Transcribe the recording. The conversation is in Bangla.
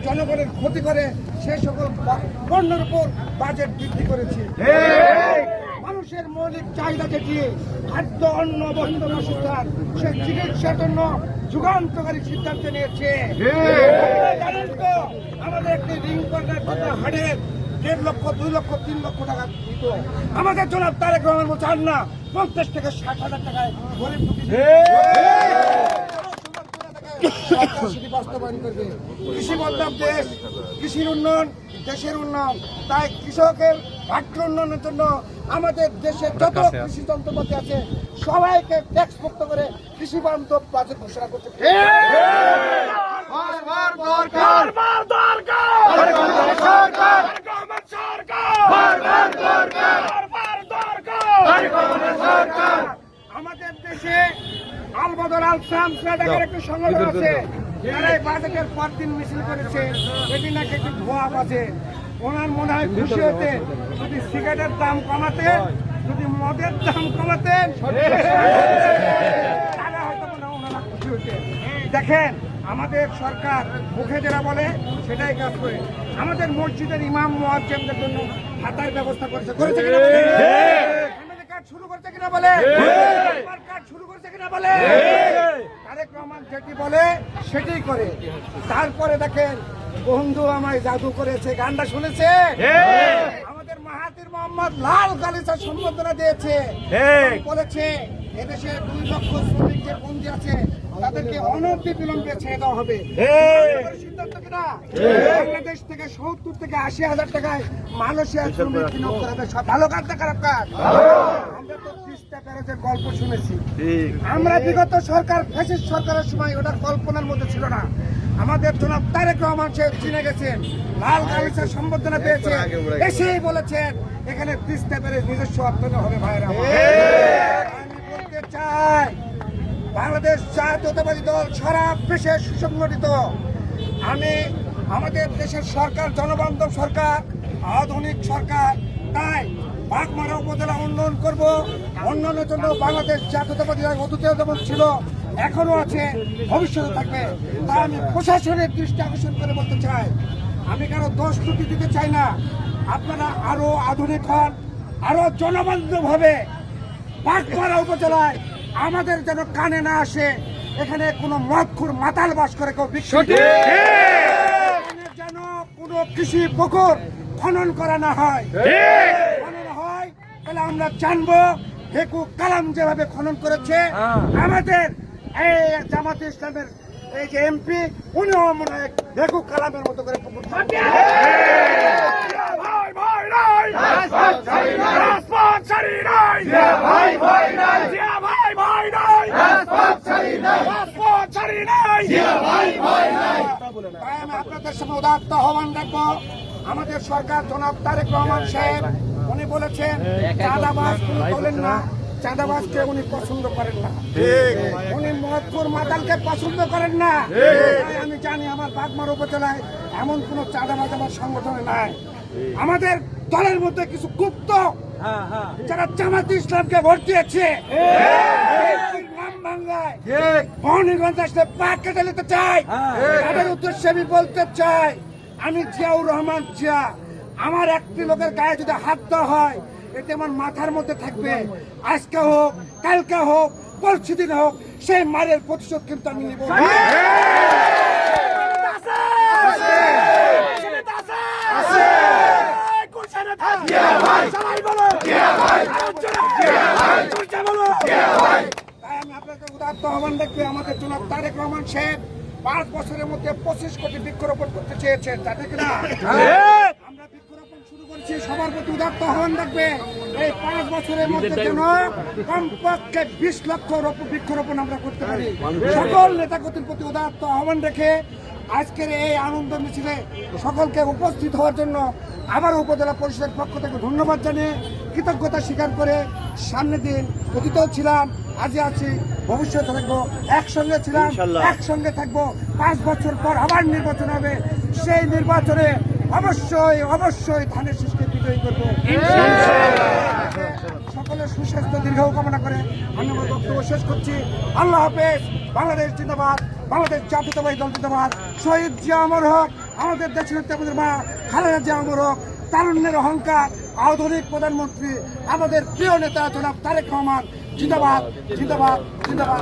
জনগণের ক্ষতি করে সেই সকল পণ্যের উপর বাজেট বৃদ্ধি করেছে। মানুষের মৌলিক চাহিদা যেটি খাদ্য, অন্ন, বস্ত্র, বাসস্থান, সে চিকিৎসার জন্য যুগান্তকারী সিদ্ধান্ত নিয়েছে। জানেন তো আমাদের একটি রিং করার হাটের 1.5 লক্ষ, 2 লক্ষ, 3 লক্ষ টাকা দিত। আমাদের জনাব তারেক রহমান বলছেন না 50 থেকে 60,000 টাকায় গরিব বাস্তবায়ন করবে। কৃষি বন্ধব দেশ, কৃষির উন্নয়ন দেশের উন্নয়ন। তাই কৃষকের ঘাটতি উন্নয়নের জন্য আমাদের দেশে যত কৃষি যন্ত্রপাতি আছে সবাইকে ট্যাক্স মুক্ত করে কৃষি বান্ধব বাজেট ঘোষণা করতে আমাদের দেশে আলবদর আল শামস নামের একটি সংগঠন আছে, যারা এই বাজেটের পর দিন মিছিল করেছে। এটি নাকি একটু ধোয়া বাজে। ওনার মনে হয় খুশি হতে যদি সিগারেটের দাম কমাতে, যদি মদের দাম কমাতেন তাহলে হয়তো ওনারা খুশি হতেন। দেখেন আমাদের সরকার মুখে যেটা বলে সেটাই কাজ করে। আমাদের মসজিদের ইমাম মুয়াজ্জিনদের জন্য ভাতার ব্যবস্থা করেছে কিনা বলে? শুরু করছে কিনা বলে? শুরু করছে কিনা বলে? তারেক রহমান যেটি বলে সেটাই করে। তারপরে দেখেন বন্ধু আমায় জাদু করেছে, গানটা শুনেছে? আমাদের মাহাথির মোহাম্মদ লাল গালিচা সম্বোধনা দিয়েছে, বলেছে এদেশে 2 লক্ষ শ্রমিক যে বন্দী আছে তাদেরকে অনতি বিলম্বে ছেড়ে দেওয়া হবে। সিদ্ধান্ত কিনা? বাংলাদেশ থেকে 70 থেকে 80,000 টাকায় মালয়েশিয়ার শ্রমিক নিয়োগ করা হবে। সব ভালো কাজ না খারাপ কাজ? আমরা তো 30টা প্যারেজের গল্প শুনেছি। আমরা বিগত সরকার ফ্যাসিস্ট সরকারের সময় ওটার কল্পনার মধ্যে ছিল না। আমাদের জনাব তারেক রহমান সে চিনে গেছেন, লাল গালিচার সম্বোধনা পেয়েছে, এসেই বলেছেন এখানে 30টা প্যারেজ নিজস্ব অর্থনে হবে। ভাইরা আমি বলতে চাই বাংলাদেশ জাতীয়তাবাদী দল সারা দেশে সুসংগঠিত। আমাদের দেশের সরকার জনবান্ধব সরকার, আধুনিক সরকার। তাই বাগমারা উপজেলা উন্নয়ন করব। উন্নয়নের জন্য বাংলাদেশ জাতীয়তাবাদী দল অতীতেও যেমন ছিল এখনো আছে, ভবিষ্যতে থাকবে। তাই আমি প্রশাসনের দৃষ্টি আকর্ষণ করে বলতে চাই, আমি কারো দোষ ত্রুটি দিতে চাই না। আপনারা আরো আধুনিক হন, আরো জনবান্ধব হবে। বাগমারা উপজেলায় আমাদের যেন কানে না আসে এখানে কোনো মদখোর মাতাল বাস করে কেউ যেন কোনো কৃষি পুকুর খনন করা না হয়। খনন হয় তাহলে আমরা জানবো হেকু কালাম যেভাবে খনন করেছে আমাদের এই জামাতে ইসলামের এই যে এমপি, উনিও মনে হয় হেকু কালামের মতো করে পুকুর আপনাদের সামনে উদাত্ত আহ্বান রাখবো। আমাদের সরকার জনাব তারেক রহমান সাহেব উনি বলেছেন চাঁদাবাজ কোনো তোলেন না, চাঁদাবাজকে উনি পছন্দ করেন না, উনি মদখোর মাতালকে পছন্দ করেন না। আমি জানি আমার বাগমারা উপজেলায় এমন কোন চাঁদাবাজ আমার সংগঠনে নাই। আমাদের দলের মধ্যে কিছু গুপ্ত যারা জামাতে ইসলামকে ভোট দিয়েছে মনিগঞ্জ আসলে পাক কেটে নিতে চাই। তাদের উদ্দেশ্যে আমি বলতে চাই, আমি জিয়াউর রহমান জিয়া, আমার একটি লোকের গায়ে যদি হাত দেওয়া হয় এতে আমার মাথার মধ্যে থাকবে। আজকে হোক, কালকে হোক, পরশু দিন হোক, সেই মারের প্রতিশোধ কিন্তু আমি নিব। আমাদের জনাব তারেক রহমান সাহেব 5 বছরের মধ্যে 25 কোটি বৃক্ষরোপণ করতে চেয়েছেন, তাতে কিনা আমরা বৃক্ষরোপণ শুরু করছি। সবার প্রতি উদাত্ত আহ্বান রাখবে এই 5 বছরের মধ্যে যেন কমপক্ষে 20 লক্ষ বৃক্ষরোপণ আমরা করতে পারি। সকল নেতাকর্মীর প্রতি উদাত্ত আহ্বান রেখে আজকের এই আনন্দ মিছিলে সকলকে উপস্থিত হওয়ার জন্য আবার উপজেলা পরিষদের পক্ষ থেকে ধন্যবাদ জানিয়ে কৃতজ্ঞতা স্বীকার করে সামনের দিন অতীতেও ছিলাম, আজই আছি, ভবিষ্যতে থাকবো, একসঙ্গে ছিলাম, একসঙ্গে থাকবো। 5 বছর পর আবার নির্বাচন হবে, সেই নির্বাচনে অবশ্যই অবশ্যই ধানের শীষকে বিজয়ী করবো। সকলের সুস্বাস্থ্য দীর্ঘ কামনা করে আমি আমার বক্তব্য শেষ করছি। আল্লাহ হাফেজ। বাংলাদেশ জিন্দাবাদ, বাংলাদেশ জাতীয়তাবাদী দল জিন্দাবাদ। শহীদ জিয়া অমর হক। আমাদের দেশের হচ্ছে আমাদের মা খালেদা জিয়া মোবারক, তারুণ্যের অহংকার, আধুনিক প্রধানমন্ত্রী, আমাদের প্রিয় নেতা জনাব তারেক রহমান। জিন্দাবাদ, জিন্দাবাদ, জিন্দাবাদ।